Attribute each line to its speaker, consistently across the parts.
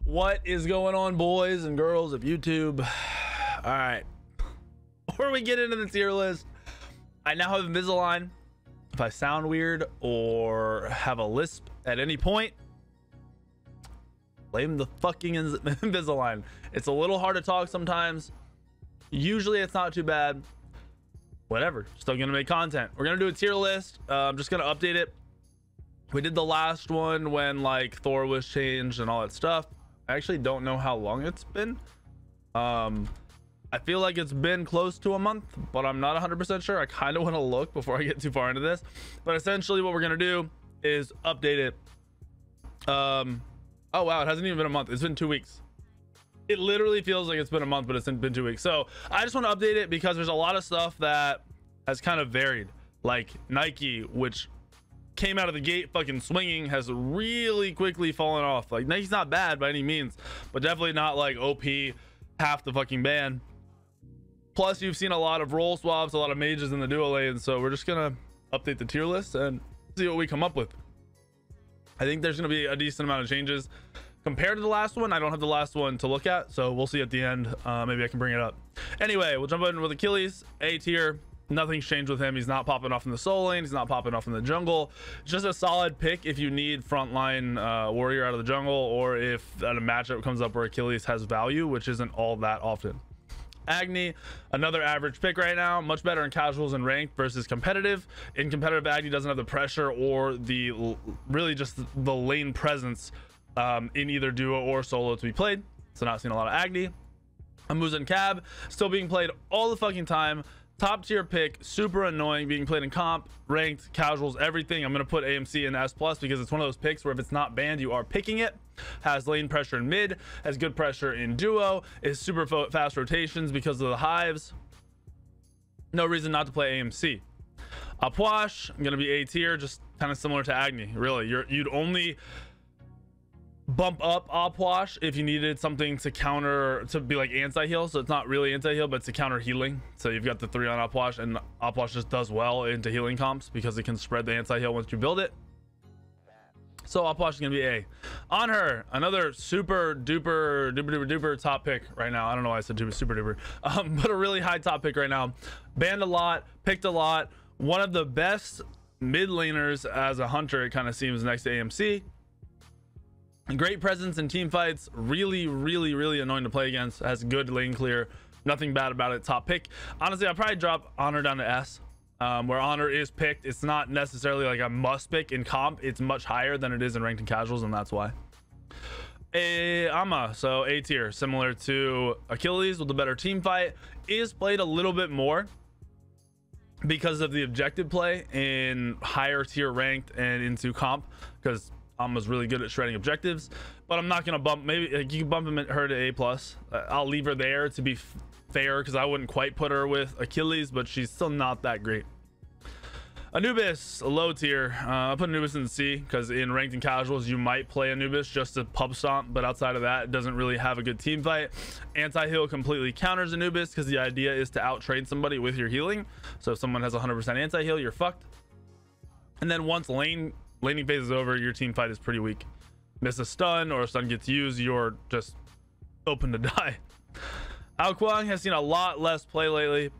Speaker 1: What is going on, boys and girls of YouTube? All right, before we get into the tier list, I now have Invisalign. If I sound weird or have a lisp at any point, blame the fucking Invisalign. It's a little hard to talk sometimes. Usually it's not too bad. Whatever, still gonna make content. We're gonna do a tier list. I'm just gonna update it. We did the last one when like Thor was changed and all that stuff. I actually don't know how long it's been. I feel like it's been close to a month, but I'm not 100% sure. I kind of want to look before I get too far into this, but essentially what we're gonna do is update it. Oh wow, it hasn't even been a month. It's been 2 weeks. It literally feels like it's been a month, but it's been 2 weeks. So I just want to update it because there's a lot of stuff that has kind of varied. Like Nike, which came out of the gate fucking swinging, has really quickly fallen off. Like Nike's not bad by any means, but definitely not like OP half the fucking ban. Plus you've seen a lot of role swaps, a lot of mages in the duo lane. So we're just gonna update the tier list and see what we come up with. I think there's gonna be a decent amount of changes compared to the last one. I don't have the last one to look at, so we'll see at the end. Maybe I can bring it up. Anyway, we'll jump in with Achilles. A tier. Nothing's changed with him. He's not popping off in the soul lane. He's not popping off in the jungle. Just a solid pick if you need frontline warrior out of the jungle, or if a matchup comes up where Achilles has value, which isn't all that often. Agni, another average pick right now. Much better in casuals and ranked versus competitive. In competitive, Agni doesn't have the pressure or the really just the lane presence in either duo or solo to be played. So not seeing a lot of Agni. Amuz and Cab still being played all the fucking time. Top tier pick, super annoying, being played in comp, ranked, casuals, everything. I'm gonna put AMC in S+ because it's one of those picks where if it's not banned, you are picking it. Has lane pressure in mid, has good pressure in duo, is super fast rotations because of the hives. No reason not to play AMC. Apwash, I'm gonna be A tier, just kind of similar to Agni. Really, you'd only bump up Apwash if you needed something to counter, to be like anti-heal. So it's not really anti-heal, but to counter healing. So you've got the 3 on Apwash, and Apwash just does well into healing comps because it can spread the anti-heal once you build it. So Apwash is gonna be A. On her, another super duper top pick right now. I don't know why I said super duper, but a really high top pick right now. Banned a lot, picked a lot. One of the best mid laners as a hunter, it kind of seems, next to AMC. Great presence in team fights. Really annoying to play against. Has good lane clear. Nothing bad about it. Top pick. Honestly, I'll probably drop Honor down to S, where Honor is picked. It's not necessarily like a must pick in comp. It's much higher than it is in ranked and casuals, and that's why. Ama, so A tier, similar to Achilles with a better team fight. Is played a little bit more because of the objective play in higher tier ranked and into comp, because Ama's really good at shredding objectives. But I'm not gonna bump, maybe like, you can bump her to A+. I'll leave her there to be fair, because I wouldn't quite put her with Achilles, but she's still not that great. Anubis, a low tier. I put Anubis in C because in ranked and casuals you might play Anubis just to pub stomp, but outside of that it doesn't really have a good team fight. Anti-heal completely counters Anubis because the idea is to out trade somebody with your healing. So if someone has 100% anti-heal, you're fucked. And then once laning phase is over, your team fight is pretty weak. Miss a stun or a stun gets used, you're just open to die. Ao Kuang has seen a lot less play lately.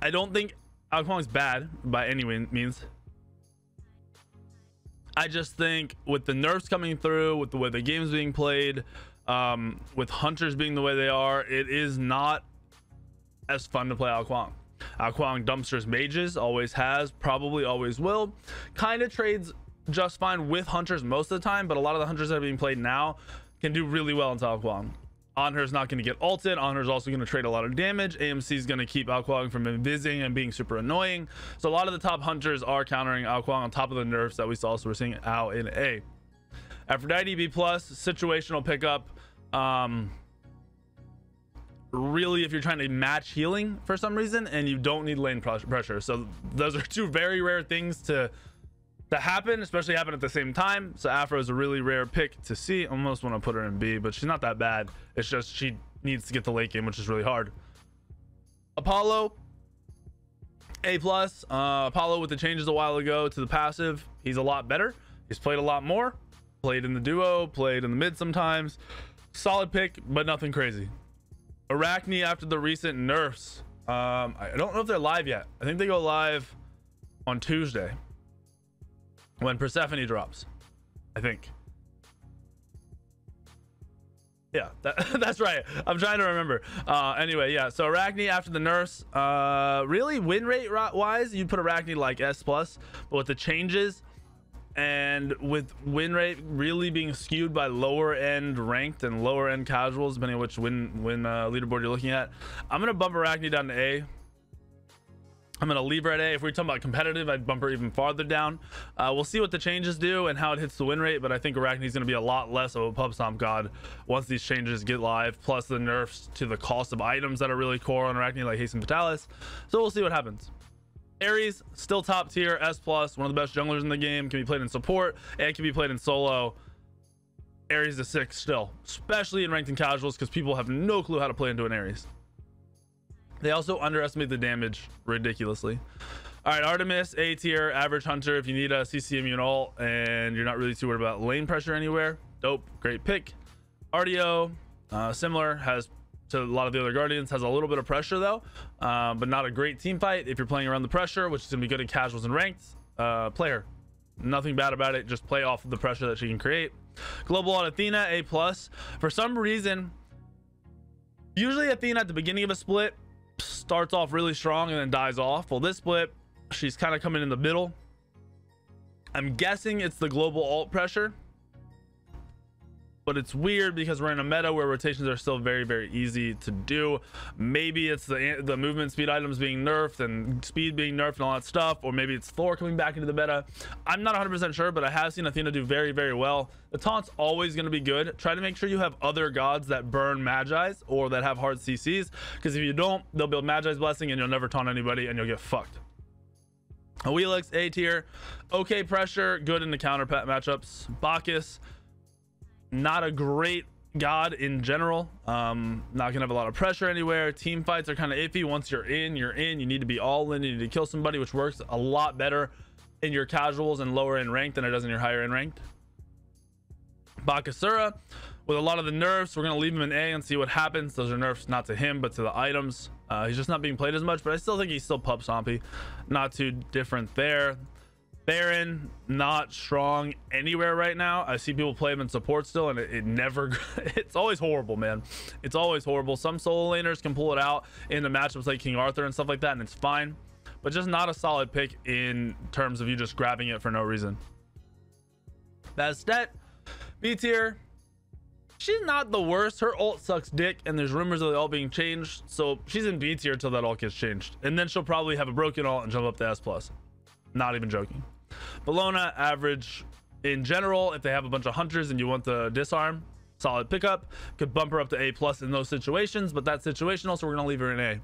Speaker 1: I don't think Ao Kuang's bad by any means. I just think with the nerfs coming through, with the way the game's being played, with hunters being the way they are, it is not as fun to play Ao Kuang. Ao Kuang dumpsters mages, always has, probably always will. Kind of trades just fine with hunters most of the time, but a lot of the hunters that are being played now can do really well into Ao Kuang. Onher's not going to get ulted. Onher's also going to trade a lot of damage. AMC is going to keep Ao Kuang from invising and being super annoying. So a lot of the top hunters are countering Ao Kuang on top of the nerfs that we saw. So we're seeing Ao in A. Aphrodite B+, situational pickup. Really, if you're trying to match healing for some reason and you don't need lane pressure. So those are two very rare things to happen, especially happen at the same time. So Afro is a really rare pick to see. Almost want to put her in B, but she's not that bad. It's just she needs to get the late game, which is really hard. Apollo, A+. Apollo with the changes a while ago to the passive, he's a lot better. He's played a lot more. Played in the duo, played in the mid sometimes. Solid pick, but nothing crazy. Arachne after the recent nerfs. I don't know if they're live yet. I think they go live on Tuesday when Persephone drops, I think. Yeah, that's right. I'm trying to remember. Anyway, yeah, so Arachne after the nerfs. Really, win rate wise, you'd put Arachne like S+, but with the changes and with win rate really being skewed by lower end ranked and lower end casuals, depending on which win leaderboard you're looking at, I'm gonna bump Arachne down to A. I'm gonna leave her at A. If we're talking about competitive, I'd bump her even farther down. We'll see what the changes do and how it hits the win rate, but I think Arachne is gonna be a lot less of a pub stomp god once these changes get live, plus the nerfs to the cost of items that are really core on Arachne, like Haste and Fatalis. So we'll see what happens. Ares, still top tier, S+, one of the best junglers in the game, can be played in support and can be played in solo. Ares is 6 still, especially in ranked and casuals, because people have no clue how to play into an Ares. They also underestimate the damage ridiculously. All right, Artemis, A tier, average hunter. If you need a CC immune ult and you're not really too worried about lane pressure anywhere, dope, great pick. Artio, similar, has to a lot of the other guardians, has a little bit of pressure though, but not a great team fight. If you're playing around the pressure, which is gonna be good in casuals and ranked, play her. Nothing bad about it, just play off of the pressure that she can create. Global on Athena, A+. For some reason, usually Athena at the beginning of a split starts off really strong and then dies off. Well, this split, she's kind of coming in the middle. I'm guessing it's the global ult pressure, but it's weird because we're in a meta where rotations are still very, very easy to do. Maybe it's the movement speed items being nerfed and speed being nerfed and all that stuff, or maybe it's Thor coming back into the meta. I'm not 100% sure, but I have seen Athena do very, very well. The taunt's always going to be good. Try to make sure you have other gods that burn Magi's or that have hard CCs, because if you don't, they'll build Magi's Blessing and you'll never taunt anybody and you'll get fucked. Wheelix, A tier, okay pressure, good in the counter matchups. Bacchus, not a great god in general. Not gonna have a lot of pressure anywhere. Team fights are kind of iffy. Once you're in, you're in. You need to be all in. You need to kill somebody, which works a lot better in your casuals and lower end ranked than it does in your higher end ranked. Bakasura, with a lot of the nerfs, we're gonna leave him in A and see what happens. Those are nerfs not to him but to the items. He's just not being played as much, but I still think he's still pub stompy. Not too different there. Baron, not strong anywhere right now. I see people play him in support still, and it never it's always horrible, man. It's always horrible. Some solo laners can pull it out in the matchups like King Arthur and stuff like that, and it's fine, but just not a solid pick in terms of you just grabbing it for no reason. Bastet, B tier. She's not the worst. Her ult sucks dick, and there's rumors of the ult being changed, so she's in B tier till that ult gets changed, and then she'll probably have a broken ult and jump up to S+. Not even joking. Bellona, average in general. If they have a bunch of hunters and you want the disarm, solid pickup. Could bump her up to A+ in those situations, but that situation also we're gonna leave her in A.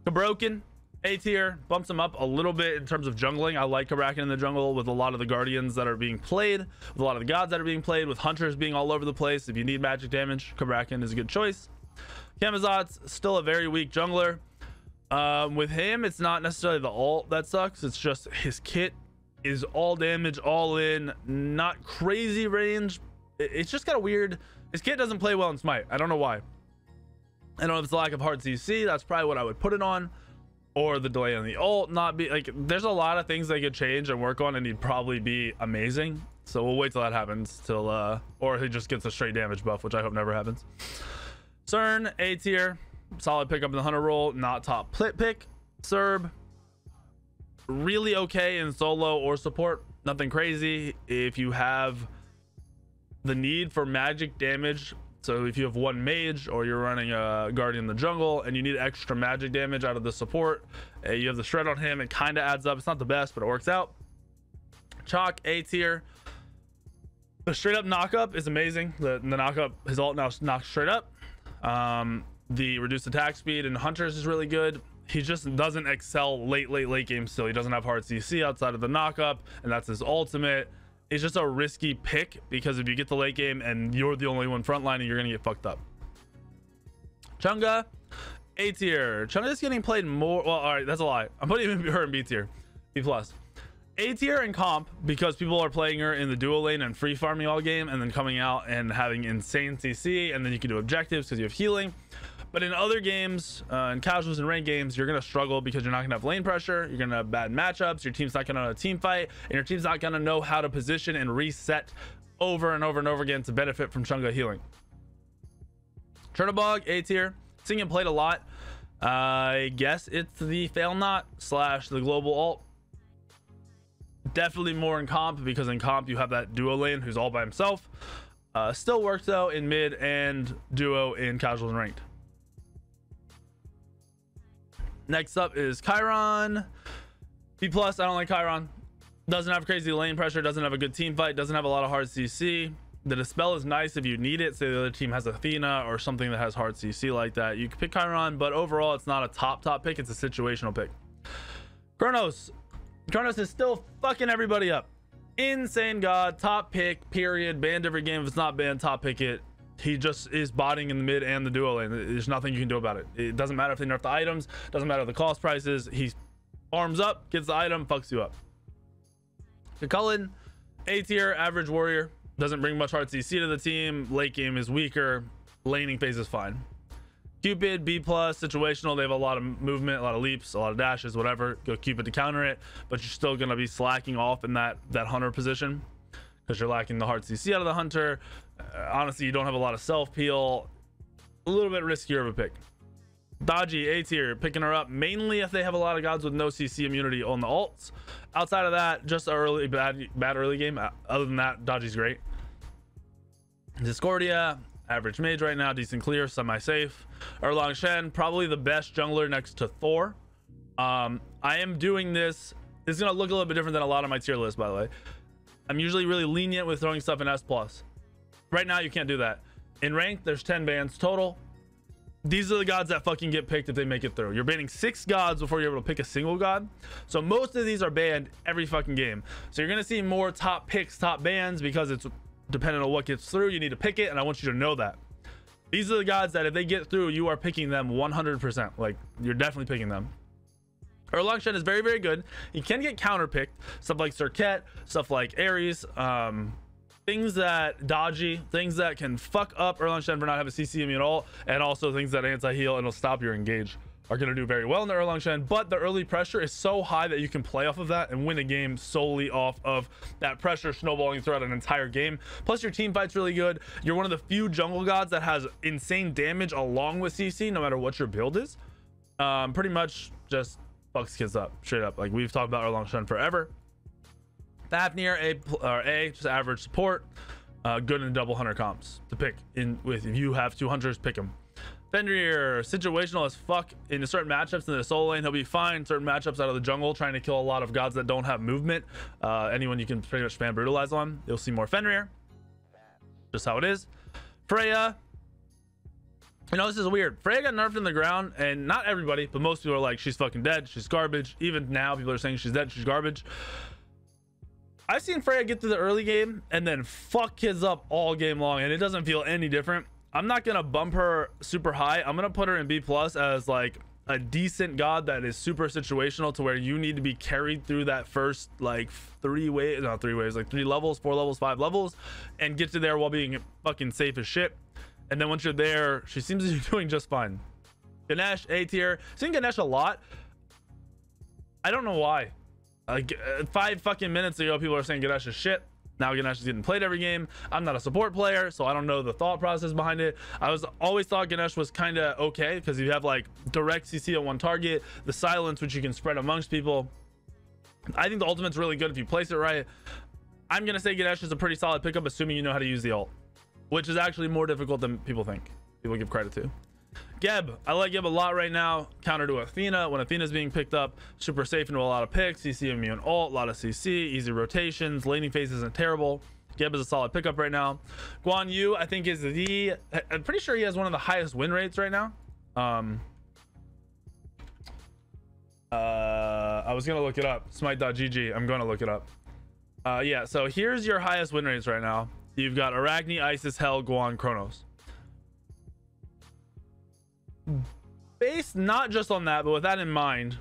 Speaker 1: Cabroken, A tier, bumps him up a little bit in terms of jungling. I like Arachne in the jungle with a lot of the guardians that are being played, with a lot of the gods that are being played, with hunters being all over the place. If you need magic damage, Arachne is a good choice. Camazotz, still a very weak jungler. With him, it's not necessarily the ult that sucks, it's just his kit is all damage, all in, not crazy range. It's just kind of weird. His kit doesn't play well in Smite. I don't know why. I don't know if it's the lack of hard CC. That's probably what I would put it on, or the delay on the ult not be like. There's a lot of things they could change and work on, and he'd probably be amazing. So we'll wait till that happens, till or he just gets a straight damage buff, which I hope never happens. CERN, A tier, solid pickup in the hunter role, not top pick. Serb, really okay in solo or support, nothing crazy. If you have the need for magic damage, so if you have one mage or you're running a guardian in the jungle and you need extra magic damage out of the support, you have the shred on him, it kind of adds up. It's not the best, but it works out. Chalk, A tier. The straight up knockup is amazing. The knockup, his ult now knocks straight up. The reduced attack speed in hunters is really good. He just doesn't excel late game still. He doesn't have hard CC outside of the knockup, and that's his ultimate. It's just a risky pick, because if you get the late game and you're the only one frontlining, you're gonna get fucked up. Chunga, A tier. Chunga is getting played more. Well, all right, that's a lie. I'm putting her in B tier, B+. A tier in comp because people are playing her in the duo lane and free farming all game, and then coming out and having insane CC, and then you can do objectives because you have healing. But in other games, in casuals and ranked games, you're going to struggle because you're not going to have lane pressure. You're going to have bad matchups. Your team's not going to know how to team fight, and your team's not going to know how to position and reset over and over and over again to benefit from Chunga healing. Chernobog, A tier. Seeing it played a lot. I guess it's the fail not / the global ult. Definitely more in comp because in comp you have that duo lane who's all by himself. Still works though in mid and duo in casuals and ranked. Next up is Chiron. B+, I don't like Chiron. Doesn't have crazy lane pressure, doesn't have a good team fight, doesn't have a lot of hard CC. The dispel is nice if you need it. Say the other team has Athena or something that has hard CC like that. You can pick Chiron, but overall it's not a top pick. It's a situational pick. Kronos. Kronos is still fucking everybody up. Insane god, top pick, period. Banned every game. If it's not banned, top pick it. He just is botting in the mid and the duo lane. There's nothing you can do about it. It doesn't matter if they nerf the items, doesn't matter the cost prices. He farms up, gets the item, fucks you up. Cullen, A tier, average warrior. Doesn't bring much hard CC to the team. Late game is weaker. Laning phase is fine. Cupid, B+, situational. They have a lot of movement, a lot of leaps, a lot of dashes, whatever. Go Cupid to counter it, but you're still going to be slacking off in that hunter position because you're lacking the hard CC out of the hunter. Honestly, you don't have a lot of self peel. A little bit riskier of a pick. Dodgy, A tier, picking her up mainly if they have a lot of gods with no CC immunity on the ults. Outside of that, just a early bad early game. Other than that, Dodgy's great. Discordia, average mage right now, decent clear, semi-safe. Erlang Shen, probably the best jungler next to Thor. I am doing this. It's gonna look a little bit different than a lot of my tier lists, by the way. I'm usually really lenient with throwing stuff in S+. Right now, you can't do that. In rank, there's 10 bans total. These are the gods that fucking get picked if they make it through. You're banning 6 gods before you're able to pick a single god. So most of these are banned every fucking game. So you're gonna see more top picks, top bans, because it's dependent on what gets through. You need to pick it, and I want you to know that. These are the gods that if they get through, you are picking them 100%. Like, you're definitely picking them. Erlang Shen is very, very good. He can get counter-picked. Stuff like Turkette, stuff like Ares, things that dodgy, things that can fuck up Erlang Shen for not having CC immune at all, and also things that anti-heal and will stop your engage are going to do very well in the Erlang Shen. But the early pressure is so high that you can play off of that and win a game solely off of that pressure snowballing throughout an entire game. Plus your team fight's really good. You're one of the few jungle gods that has insane damage along with CC no matter what your build is. Pretty much just fucks kids up straight up. Like, we've talked about Erlang Shen forever. Fafnir, A, just average support. Good in double hunter comps to pick in with. If you have 2 hunters, pick them. Fenrir, situational as fuck in certain matchups in the solo lane. He'll be fine. Certain matchups out of the jungle, trying to kill a lot of gods that don't have movement. Anyone you can pretty much spam brutalize on, you'll see more Fenrir. Just how it is. Freya, you know, this is weird. Freya got nerfed in the ground, and not everybody, but most people are like, she's fucking dead, she's garbage. Even now, people are saying she's dead, she's garbage. I've seen Freya get through the early game and then fuck kids up all game long, and it doesn't feel any different. I'm not gonna bump her super high. I'm gonna put her in B+ as like a decent god that is super situational to where you need to be carried through that first like 3 waves, not 3 waves, like 3 levels, 4 levels, 5 levels, and get to there while being fucking safe as shit. And then once you're there, she seems to be doing just fine. Ganesh, A tier. Seen Ganesh a lot. I don't know why. Like 5 fucking minutes ago, people are saying Ganesh is shit. Now Ganesh is getting played every game. I'm not a support player, so I don't know the thought process behind it. I always thought Ganesh was kind of okay because you have like direct CC on one target, the silence which you can spread amongst people. I think the ultimate's really good if you place it right. I'm gonna say Ganesh is a pretty solid pickup, assuming you know how to use the ult, which is actually more difficult than people think. People give credit to. Geb, I like Geb a lot right now. Counter to Athena when Athena's being picked up. Super safe into a lot of picks. CC immune ult, a lot of CC, easy rotations. Laning phase isn't terrible. Geb is a solid pickup right now. Guan Yu, I think, is I'm pretty sure he has one of the highest win rates right now. I was gonna look it up. Smite.gg. I'm gonna look it up. Yeah, so here's your highest win rates right now. You've got Arachne, Isis, Hel, Guan, Kronos. Based not just on that, but with that in mind,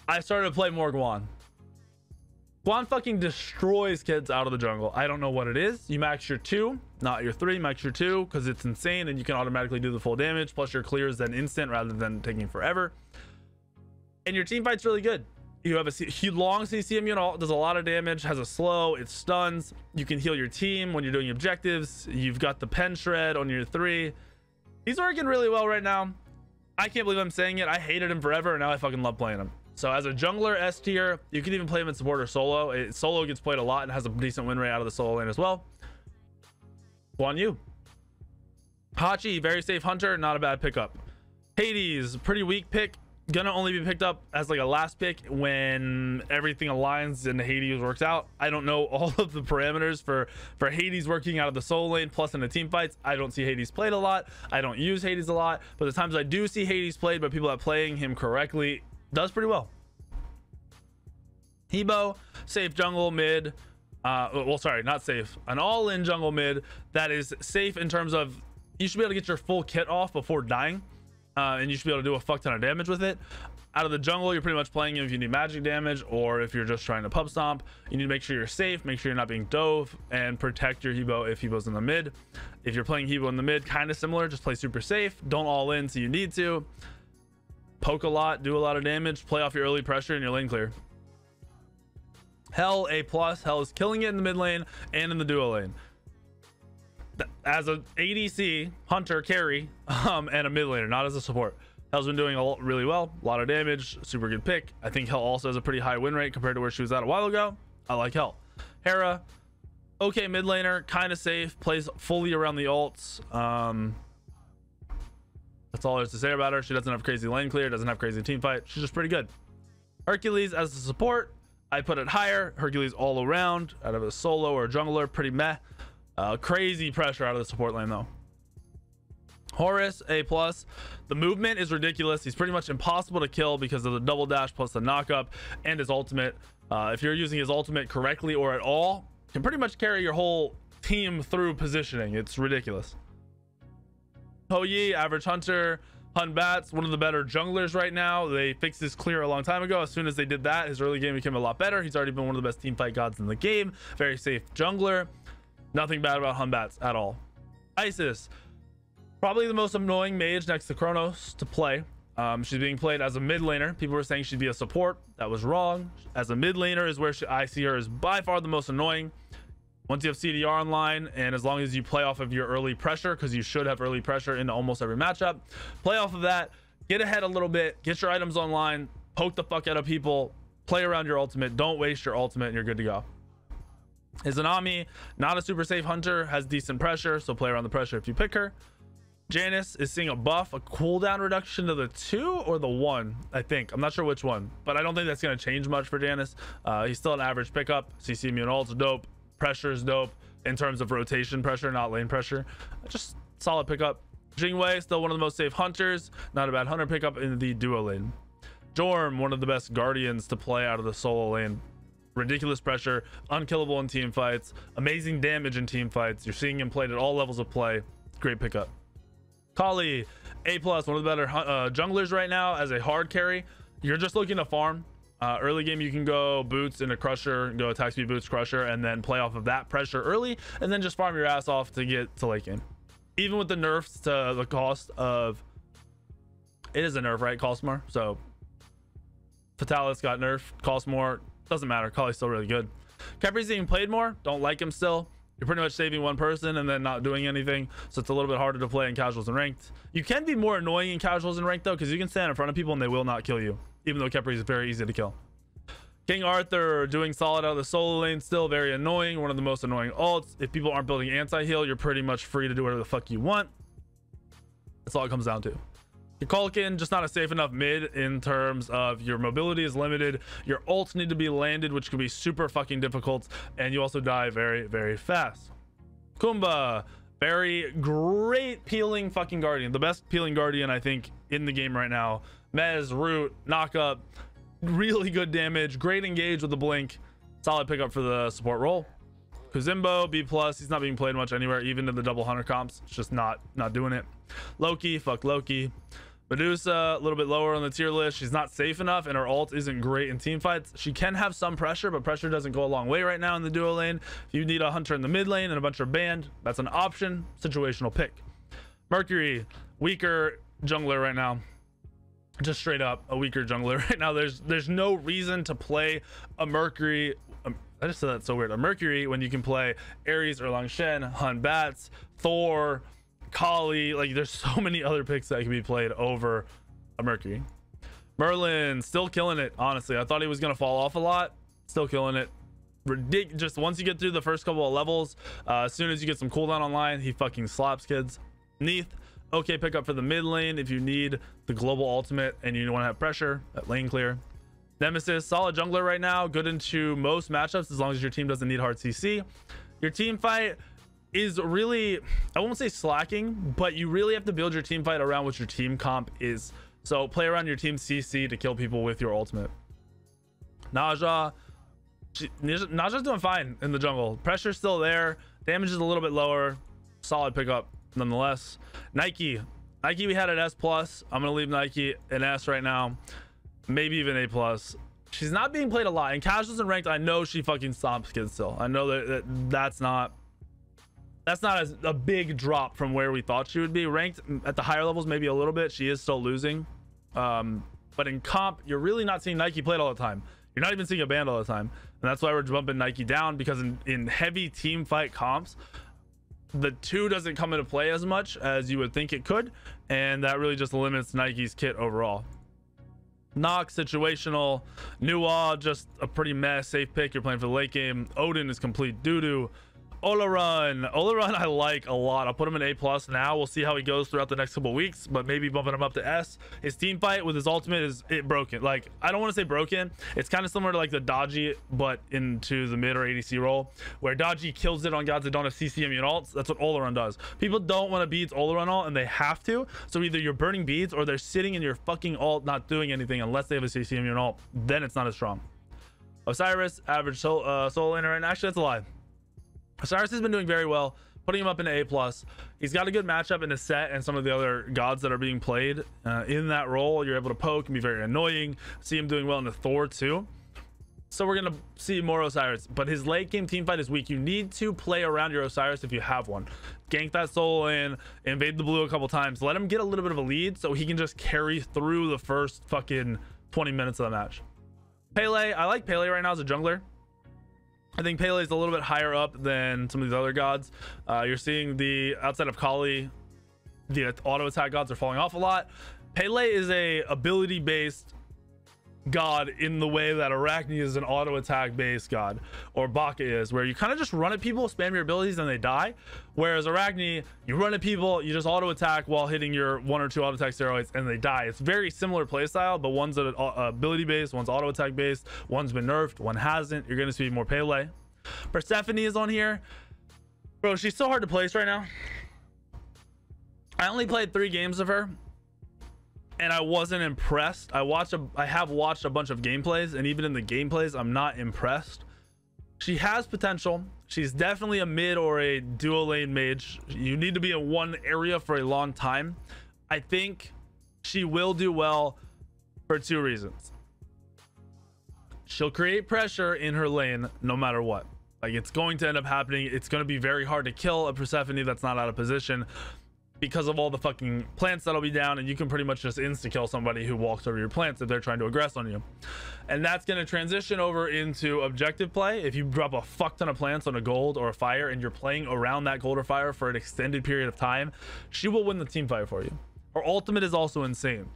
Speaker 1: I started to play more Guan. Guan fucking destroys kids out of the jungle. I don't know what it is. You max your 2, not your 3. Max your 2 because it's insane and you can automatically do the full damage. Plus your clear is then instant rather than taking forever. And your team fight's really good. You have a long CC immune ult, does a lot of damage, has a slow, it stuns. You can heal your team when you're doing objectives. You've got the pen shred on your 3. He's working really well right now. I can't believe I'm saying it. I hated him forever and now I fucking love playing him. So as a jungler S tier, you can even play him in support or solo. Solo gets played a lot and has a decent win rate out of the solo lane as well. Guan Yu. Hachi, very safe hunter, not a bad pickup. Hades, pretty weak pick. Gonna only be picked up as like a last pick when everything aligns and Hades works out. I don't know all of the parameters for Hades working out of the solo lane plus in the team fights. I don't see Hades played a lot. I don't use Hades a lot, but the times I do see Hades played by people that playing him correctly, does pretty well. Hebo, safe jungle mid. Well, sorry, not safe. An all-in jungle mid that is safe in terms of you should be able to get your full kit off before dying. And you should be able to do a fuck ton of damage with it. Out of the jungle, you're pretty much playing him if you need magic damage or if you're just trying to pub stomp. You need to make sure you're safe, make sure you're not being dove, and protect your Hebo if Hebo's in the mid. If you're playing Hebo in the mid, kind of similar, just play super safe. Don't all in so you need to. Poke a lot, do a lot of damage, play off your early pressure and your lane clear. Hell, A+. Hell is killing it in the mid lane and in the duo lane. As an ADC, hunter, carry, and a mid laner, not as a support. Hell's been doing really well, a lot of damage, super good pick. I think Hell also has a pretty high win rate compared to where she was at a while ago. I like Hell. Hera, okay mid laner, kind of safe, plays fully around the ults. That's all there's to say about her. She doesn't have crazy lane clear, doesn't have crazy team fight. She's just pretty good. Hercules as a support, I put it higher. Hercules all around, out of a solo or a jungler, pretty meh. Crazy pressure out of the support lane though. Horus, A+. The movement is ridiculous. He's pretty much impossible to kill because of the double dash plus the knockup and his ultimate. If you're using his ultimate correctly or at all, can pretty much carry your whole team through positioning. It's ridiculous. Ho Yi, average hunter. Hun Bat's one of the better junglers right now. They fixed his clear a long time ago. As soon as they did that, his early game became a lot better. He's already been one of the best team fight gods in the game. Very safe jungler. Nothing bad about Hun Bat's at all. Isis, probably the most annoying mage next to Kronos to play. She's being played as a mid laner. People were saying she'd be a support. That was wrong. As a mid laner is where I see her as by far the most annoying. Once you have CDR online, and as long as you play off of your early pressure, because you should have early pressure in almost every matchup, play off of that, get ahead a little bit, get your items online, poke the fuck out of people, play around your ultimate, don't waste your ultimate, and you're good to go. Izanami, not a super safe hunter, has decent pressure, so play around the pressure if you pick her. Janice is seeing a buff, a cooldown reduction to the 2 or the 1, I think. I'm not sure which one, but I don't think that's going to change much for Janice. He's still an average pickup. CC immune ult's dope. Pressure is dope in terms of rotation pressure, not lane pressure. Just solid pickup. Jingwei, still one of the most safe hunters. Not a bad hunter pickup in the duo lane. Jorm, one of the best guardians to play out of the solo lane. Ridiculous pressure, unkillable in team fights, amazing damage in team fights. You're seeing him played at all levels of play. Great pickup. Kali, A+, one of the better junglers right now as a hard carry. You're just looking to farm. Early game you can go boots into crusher, go attack speed boots crusher, and then play off of that pressure early, and then just farm your ass off to get to late game. Even with the nerfs to the cost of, it is a nerf, right? Costs more. So Fatalis got nerfed, costs more, doesn't matter. Kali's still really good. Kepri's being played more, don't like him still. You're pretty much saving one person and then not doing anything, so it's a little bit harder to play in casuals and ranked. You can be more annoying in casuals and ranked though, because you can stand in front of people and they will not kill you, even though Khepri is very easy to kill. King Arthur doing solid out of the solo lane, still very annoying, one of the most annoying ults. If people aren't building anti-heal, you're pretty much free to do whatever the fuck you want. That's all it comes down to. Kukulkan, just not a safe enough mid in terms of your mobility is limited. Your ults need to be landed, which could be super fucking difficult, and you also die very, very fast. Kumba, very great peeling fucking guardian. The best peeling guardian, I think, in the game right now. Mez, root, knockup, really good damage, great engage with the blink. Solid pickup for the support role. Kuzimbo, B+, he's not being played much anywhere, even in the double hunter comps. It's just not doing it. Loki, fuck Loki. Medusa, a little bit lower on the tier list. She's not safe enough, and her ult isn't great in team fights. She can have some pressure, but pressure doesn't go a long way right now in the duo lane. If you need a hunter in the mid lane and a bunch of band, that's an option. Situational pick. Mercury, weaker jungler right now. Just straight up a weaker jungler right now. There's no reason to play a Mercury. I just said that so weird. A Mercury when you can play Ares or Langshen, Hun Bats, Thor, Kali. Like there's so many other picks that can be played over a Mercury. Merlin still killing it. Honestly, I thought he was gonna fall off a lot. Still killing it. Ridiculous. Just once you get through the first couple of levels, as soon as you get some cooldown online, he fucking slaps kids. Neath, okay pickup for the mid lane if you need the global ultimate and you want to have pressure at lane clear. Nemesis, solid jungler right now, good into most matchups as long as your team doesn't need hard CC. Your team fight is really, I won't say slacking, but you really have to build your team fight around what your team comp is. So play around your team CC to kill people with your ultimate. Naja, Naja's doing fine in the jungle. Pressure's still there, damage is a little bit lower, solid pickup nonetheless. Nike we had an S plus. I'm gonna leave Nike an S right now, maybe even A plus. She's not being played a lot in casuals and ranked. I know she fucking stomps kids still. I know that's not as a big drop from where we thought she would be. Ranked at the higher levels maybe a little bit, she is still losing, but in comp you're really not seeing Nike played all the time. You're not even seeing a band all the time, and that's why we're bumping Nike down, because in heavy team fight comps the 2 doesn't come into play as much as you would think it could, and that really just limits Nike's kit overall. Nox, situational. Nuwa, just a pretty safe pick. You're playing for the late game. Odin is complete doo-doo. Olaran I like a lot. I'll put him in A plus now. We'll see how he goes throughout the next couple weeks, but maybe bumping him up to S. His team fight with his ultimate is broken. Like, I don't want to say broken, it's kind of similar to like the Dodgy but into the mid or ADC role, where Dodgy kills it on gods that don't have CC immune ults. That's what Olaran does. People don't want to beads Olaran ult, and they have to, so either you're burning beads or they're sitting in your fucking ult not doing anything unless they have a CC immune ult. Then it's not as strong. Osiris, average soul laner, and actually that's a lie. Osiris has been doing very well, putting him up into A plus. He's got a good matchup in his set and some of the other gods that are being played in that role. You're able to poke and be very annoying. See him doing well into Thor too. So we're gonna see more Osiris, but his late game team fight is weak. You need to play around your Osiris if you have one. Gank that soul in, invade the blue a couple times, let him get a little bit of a lead so he can just carry through the first fucking 20 minutes of the match. Pele, I like Pele right now as a jungler. I think Pele is a little bit higher up than some of these other gods. You're seeing the outside of Kali, the auto attack gods are falling off a lot. Pele is a ability based god in the way that Arachne is an auto attack based god, or Baka is, where you kind of just run at people, spam your abilities, and they die. Whereas Arachne, you run at people, you just auto attack while hitting your 1 or 2 auto attack steroids, and they die. It's very similar playstyle, but one's ability based, one's auto attack based, one's been nerfed, one hasn't. You're gonna see more Pele. Persephone is on here, bro. She's so hard to place right now. I only played 3 games of her, and I wasn't impressed. I have watched a bunch of gameplays, and even in the gameplays I'm not impressed. She has potential. She's definitely a mid or a dual lane mage. You need to be in one area for a long time. I think she will do well for 2 reasons. She'll create pressure in her lane no matter what. Like, it's going to end up happening. It's going to be very hard to kill a Persephone that's not out of position, because of all the fucking plants that'll be down, and you can pretty much just insta kill somebody who walks over your plants if they're trying to aggress on you. And that's going to transition over into objective play. If you drop a fuck ton of plants on a gold or a fire and you're playing around that gold or fire for an extended period of time, she will win the team fight for you. Her ultimate is also insane,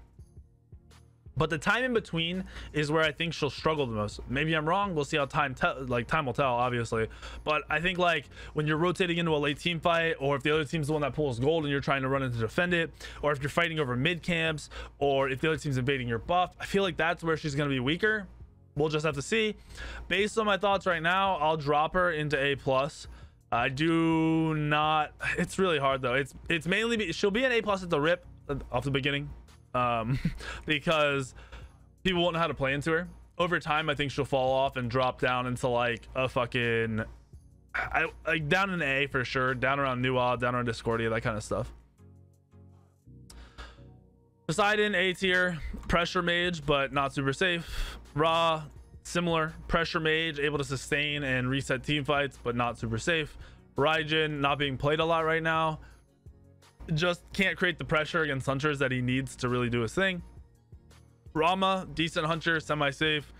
Speaker 1: but the time in between is where I think she'll struggle the most. Maybe I'm wrong. We'll see how time will tell, obviously. But I think, like, when you're rotating into a late team fight, or if the other team's the one that pulls gold and you're trying to run in to defend it, or if you're fighting over mid camps, or if the other team's invading your buff, I feel like that's where she's going to be weaker. We'll just have to see. Based on my thoughts right now, I'll drop her into A plus. I do not. It's really hard though. It's mainly she'll be an A plus at the rip off the beginning. Because people won't know how to play into her. Over time, I think she'll fall off and drop down into like a fucking like down in A for sure, down around Nuwa, down around Discordia, that kind of stuff. Poseidon, A tier, pressure mage, but not super safe. Ra, similar, pressure mage, able to sustain and reset team fights, but not super safe. Raijin, not being played a lot right now. Just can't create the pressure against hunters that he needs to really do his thing. Rama, decent hunter, semi-safe.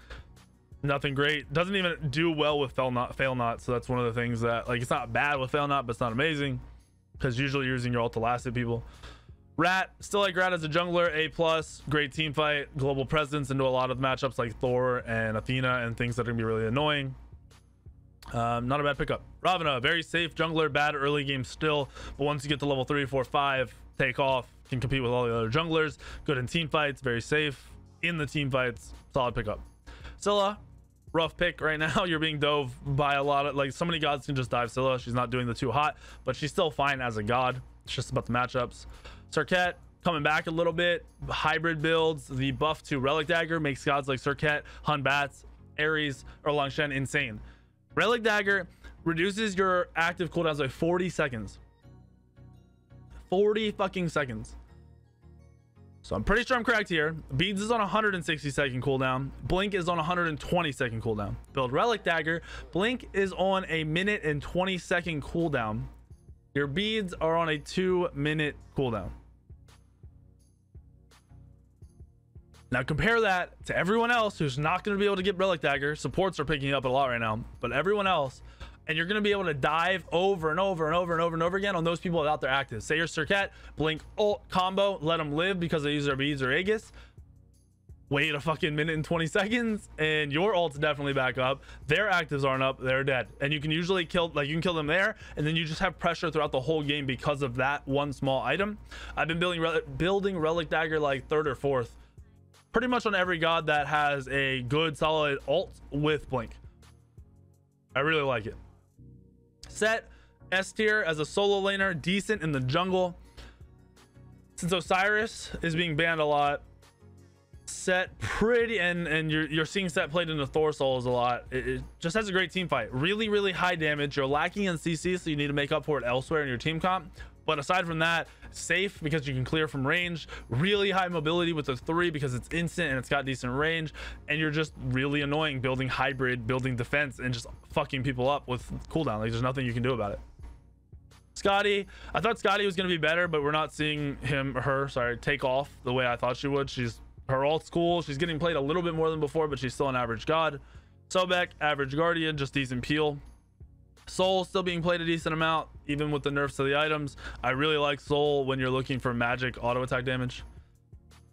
Speaker 1: Nothing great. Doesn't even do well with fail not. So that's one of the things that, like, it's not bad with fail not, but it's not amazing because usually you're using your ult to last at people. Rat, still like Rat as a jungler, A+, great team fight, global presence into a lot of matchups like Thor and Athena and things that are gonna be really annoying. Not a bad pickup. Ravana, very safe jungler, bad early game still, but once you get to level 3, 4, 5, take off, can compete with all the other junglers, good in team fights, very safe in the team fights, solid pickup. Scylla, rough pick right now. You're being dove by a lot of, like, so many gods can just dive Scylla. She's not doing the too hot, but she's still fine as a god. It's just about the matchups. Turkette coming back a little bit, hybrid builds. The buff to Relic Dagger makes gods like Turkette, Hun Bats, Ares, or Longshen insane. Relic Dagger reduces your active cooldowns by 40 seconds. 40 fucking seconds. So I'm pretty sure I'm correct here. Beads is on 160-second cooldown. Blink is on 120-second cooldown. Build Relic Dagger. Blink is on a 1:20 cooldown. Your beads are on a 2-minute cooldown. Now compare that to everyone else who's not going to be able to get Relic Dagger. Supports are picking up a lot right now, but everyone else, and you're going to be able to dive over and over and over and over and over again on those people without their actives. Say you're Turkette, blink ult combo, let them live because they use their beads or Aegis. Wait a fucking 1:20 seconds and your ult's definitely back up. Their actives aren't up, they're dead. And you can usually kill, like, you can kill them there, and then you just have pressure throughout the whole game because of that one small item. I've been building Relic Dagger like 3rd or 4th. Pretty much on every god that has a good solid ult with blink. I really like it. Set S tier as a solo laner, decent in the jungle. Since Osiris is being banned a lot, Set pretty, and you're seeing Set played into Thor souls a lot. It just has a great team fight. Really high damage. You're lacking in CC, so you need to make up for it elsewhere in your team comp. But aside from that, safe because you can clear from range, really high mobility with the 3 because it's instant and it's got decent range, and you're just really annoying building hybrid, building defense, and just fucking people up with cooldown. Like, there's nothing you can do about it. Scotty, I thought Scotty was going to be better, but we're not seeing her take off the way I thought she would. Her ult's cool. She's getting played a little bit more than before, but she's still an average god. Sobek, average guardian, just decent peel. Soul still being played a decent amount, even with the nerfs to the items. I really like Soul when you're looking for magic auto attack damage,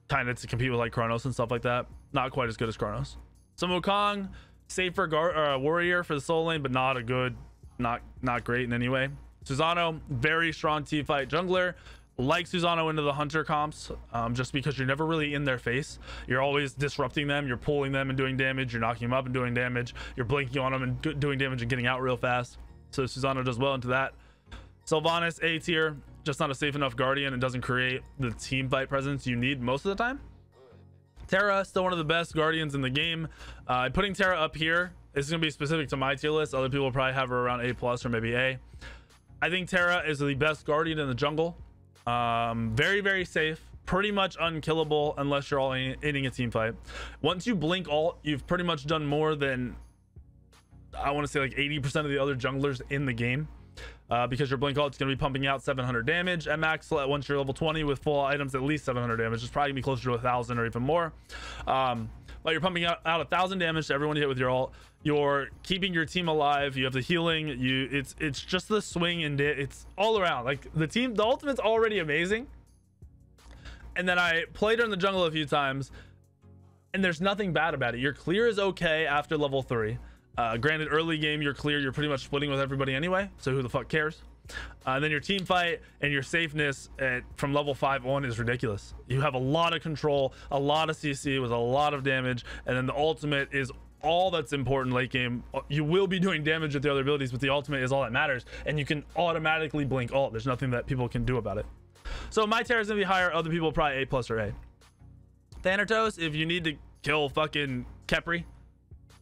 Speaker 1: kind of to compete with like Kronos and stuff like that. Not quite as good as Kronos. Some Wukong, safer warrior for the Soul lane, but not a good, not great in any way. Susano, very strong team fight jungler. Like Susano into the hunter comps, just because you're never really in their face. You're always disrupting them, you're pulling them and doing damage, you're knocking them up and doing damage, you're blinking on them and doing damage and getting out real fast. So Susano does well into that. Sylvanas, A tier, just not a safe enough guardian and doesn't create the team fight presence you need most of the time. Terra, still one of the best guardians in the game. Putting Terra up here is going to be specific to my tier list. Other people will probably have her around A+ or maybe A. I think Terra is the best guardian in the jungle. Very safe, pretty much unkillable unless you're all in a team fight. Once you blink ult, you've pretty much done more than, I want to say, like 80% of the other junglers in the game, because your blink ult is going to be pumping out 700 damage at max. Once you're level 20 with full items, at least 700 damage. It's probably gonna be closer to 1,000 or even more. But you're pumping out 1,000 damage to everyone you hit with your ult. You're keeping your team alive. You have the healing. It's just the swing, and it's all around. Like, the ultimate's already amazing. And then I played her in the jungle a few times, and there's nothing bad about it. Your clear is okay after level 3. Granted, early game, you're clear. You're pretty much splitting with everybody anyway, so who the fuck cares? And then your team fight and your safeness from level 5 on is ridiculous. You have a lot of control, a lot of CC with a lot of damage, and then the ultimate is all that's important late game. You will be doing damage with the other abilities, but the ultimate is all that matters, and you can automatically blink ult. There's nothing that people can do about it. So my Terra is gonna be higher. Other people probably A+ or A. Thanatos, if you need to kill fucking Khepri,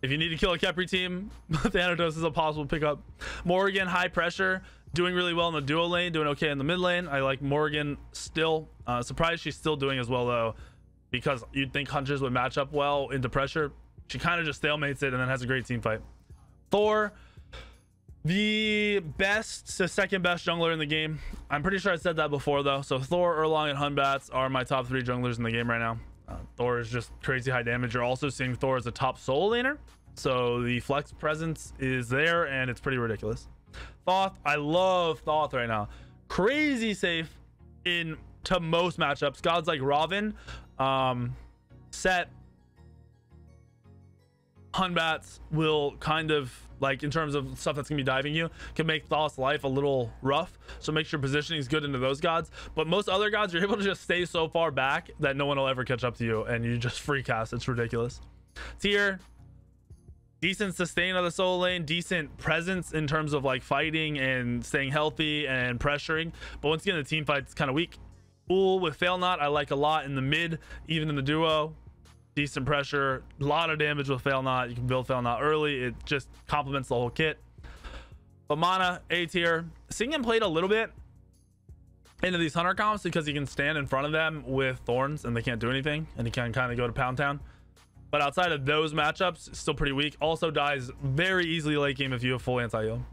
Speaker 1: if you need to kill a Khepri team, Thanatos is a possible pickup. Morgan, high pressure, doing really well in the duo lane, doing okay in the mid lane. I like Morgan still. Surprised she's still doing as well though, because you'd think Hunters would match up well into pressure. She kind of just stalemates it and then has a great team fight. Thor, the best to second best jungler in the game. I'm pretty sure I said that before though. So Thor, Erlang, and Hunbats are my top 3 junglers in the game right now. Thor is just crazy high damage. You're also seeing Thor as a top solo laner, so the flex presence is there and it's pretty ridiculous. Thoth, I love Thoth right now. Crazy safe to most matchups. Gods like Ravin, Set, Hunbats will kind of, like, in terms of stuff that's gonna be diving you, can make Thoth's life a little rough, so make sure positioning is good into those gods. But most other gods, you're able to just stay so far back that no one will ever catch up to you and you just free cast. It's ridiculous. Tier, decent sustain of the solo lane, decent presence in terms of like fighting and staying healthy and pressuring, but once again the team fight's kind of weak. Ul with Fail Not I like a lot in the mid, even in the duo. Decent pressure, a lot of damage with Fail Not. You can build Fail Not early, it just complements the whole kit. But Mana, A tier. Seeing him played a little bit into these hunter comps because he can stand in front of them with thorns and they can't do anything, and he can kind of go to Pound Town. But outside of those matchups, still pretty weak. Also dies very easily late game if you have full anti-heal.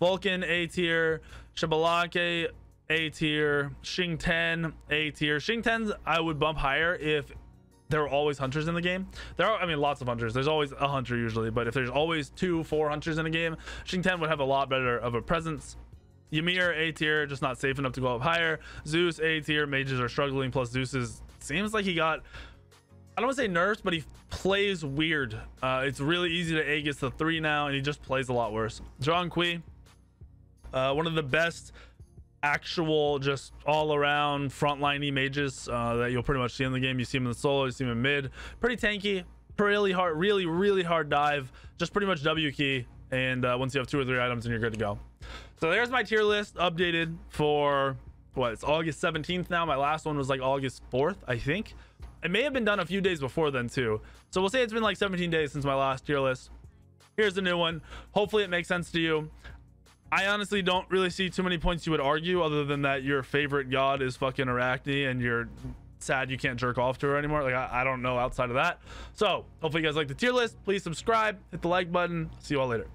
Speaker 1: Vulcan, A tier. Shibalake, A tier. Xing Ten, A tier. Xing Tens I would bump higher if there are always hunters in the game. There are, I mean, lots of hunters. There's always a hunter usually, but if there's always 2-4 hunters in a game, Xing Ten would have a lot better of a presence. Ymir, A tier, just not safe enough to go up higher. Zeus, A tier. Mages are struggling, plus Zeus seems like he got, I don't want to say nerfed, but he plays weird. It's really easy to Aegis to 3 now, and he just plays a lot worse. Zhang Kui, one of the best actual just all-around frontliney mages that you'll pretty much see in the game. You see him in the solo, you see him in mid. Pretty tanky, really hard, really hard dive. Just pretty much W key, and once you have 2 or 3 items, and you're good to go. So there's my tier list updated for what? It's August 17th now. My last one was like August 4th, I think. It may have been done a few days before then too, so we'll say it's been like 17 days since my last tier list. Here's the new one. Hopefully it makes sense to you. I honestly don't really see too many points you would argue other than that your favorite god is fucking Arachne and you're sad you can't jerk off to her anymore. Like, I don't know outside of that. So hopefully you guys like the tier list. Please subscribe, hit the like button. See you all later.